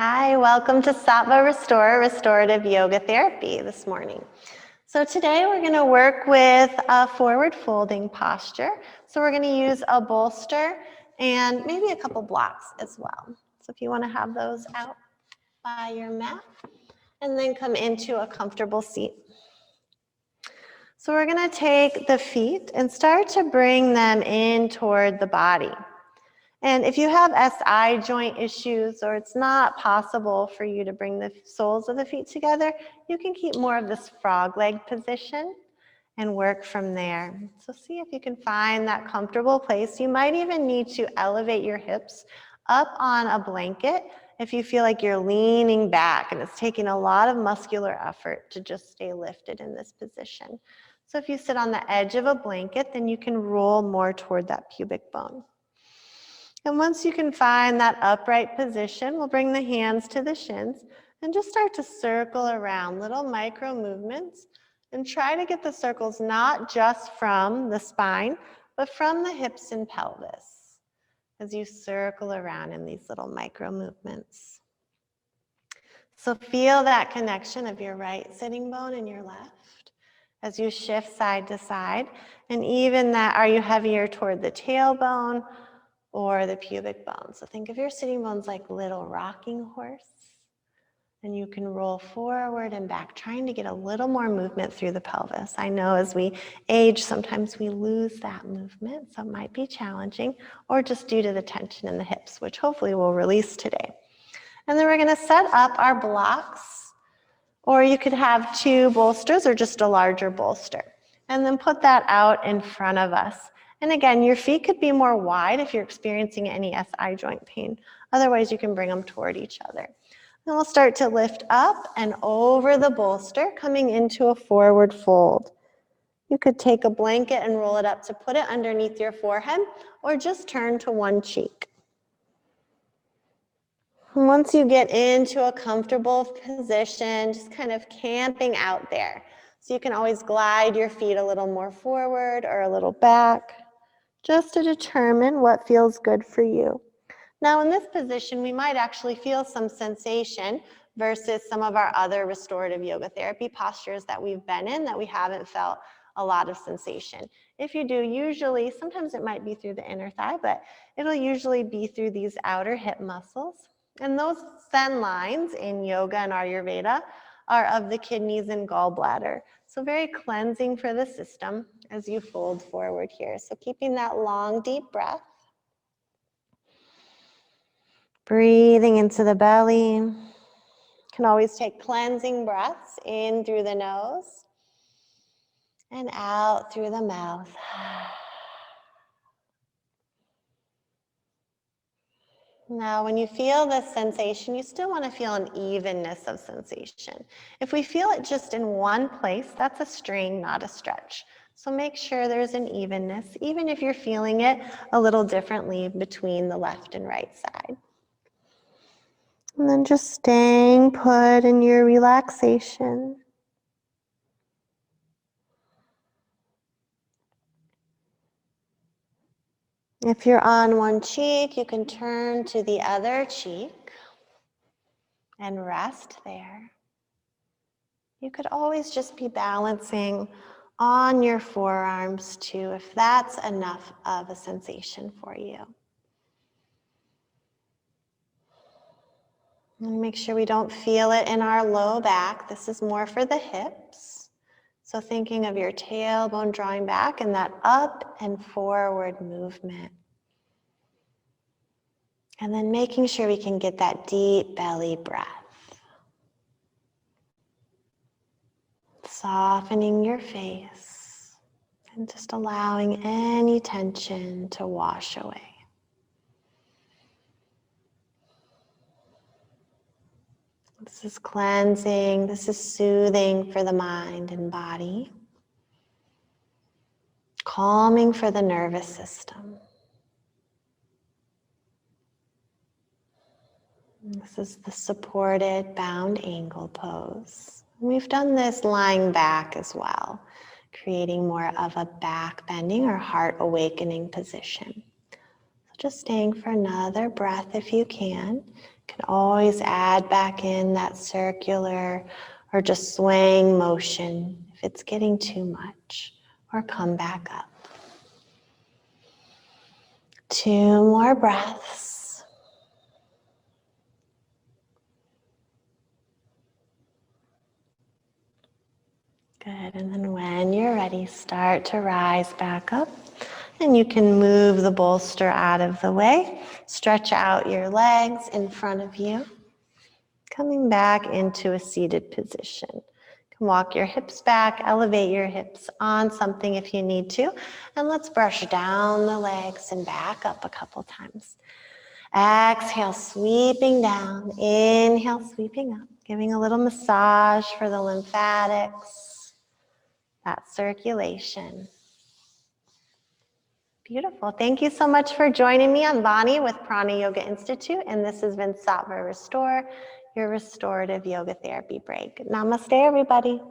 Hi, welcome to Sattva Restorative Yoga Therapy this morning. So today we're going to work with a forward folding posture. So we're going to use a bolster and maybe a couple blocks as well. So if you want to have those out by your mat and then come into a comfortable seat. So we're going to take the feet and start to bring them in toward the body. And if you have SI joint issues or it's not possible for you to bring the soles of the feet together, you can keep more of this frog leg position and work from there. So see if you can find that comfortable place. You might even need to elevate your hips up on a blanket if you feel like you're leaning back and it's taking a lot of muscular effort to just stay lifted in this position. So if you sit on the edge of a blanket, then you can roll more toward that pubic bone. And once you can find that upright position, we'll bring the hands to the shins and just start to circle around, little micro movements, and try to get the circles not just from the spine, but from the hips and pelvis as you circle around in these little micro movements. So feel that connection of your right sitting bone and your left as you shift side to side. And even that, are you heavier toward the tailbone or the pubic bone? So think of your sitting bones like little rocking horse. And you can roll forward and back, trying to get a little more movement through the pelvis. I know as we age, sometimes we lose that movement, so it might be challenging, or just due to the tension in the hips, which hopefully we'll release today. And then we're gonna set up our blocks, or you could have two bolsters or just a larger bolster. And then put that out in front of us. And again, your feet could be more wide if you're experiencing any SI joint pain. Otherwise, you can bring them toward each other. Then we'll start to lift up and over the bolster, coming into a forward fold. You could take a blanket and roll it up to put it underneath your forehead, or just turn to one cheek. Once you get into a comfortable position, just kind of camping out there. So you can always glide your feet a little more forward or a little back, just to determine what feels good for you. Now in this position, we might actually feel some sensation versus some of our other restorative yoga therapy postures that we've been in that we haven't felt a lot of sensation. If you do, usually, sometimes it might be through the inner thigh, but it'll usually be through these outer hip muscles. And those sen lines in yoga and Ayurveda are of the kidneys and gallbladder. So very cleansing for the system as you fold forward here. So keeping that long, deep breath. Breathing into the belly. You can always take cleansing breaths in through the nose and out through the mouth. Now, when you feel this sensation, you still want to feel an evenness of sensation. If we feel it just in one place, that's a strain, not a stretch. So make sure there's an evenness, even if you're feeling it a little differently between the left and right side. And then just staying put in your relaxation. If you're on one cheek, you can turn to the other cheek and rest there. You could always just be balancing on your forearms too, if that's enough of a sensation for you. And make sure we don't feel it in our low back. This is more for the hips. So thinking of your tailbone drawing back and that up and forward movement. And then making sure we can get that deep belly breath. Softening your face and just allowing any tension to wash away. This is cleansing, this is soothing for the mind and body. Calming for the nervous system. This is the supported bound angle pose. We've done this lying back as well, creating more of a back bending or heart awakening position. So just staying for another breath if you can. You can always add back in that circular or just swaying motion if it's getting too much, or come back up. 2 more breaths. Good, and then when you're ready, start to rise back up. And you can move the bolster out of the way. Stretch out your legs in front of you. Coming back into a seated position. You can walk your hips back, elevate your hips on something if you need to. And let's brush down the legs and back up a couple times. Exhale, sweeping down. Inhale, sweeping up. Giving a little massage for the lymphatics, that circulation. Beautiful. Thank you so much for joining me on Vani with PranaYoga Insitute. And this has been Sattva Restore, your restorative yoga therapy break. Namaste, everybody.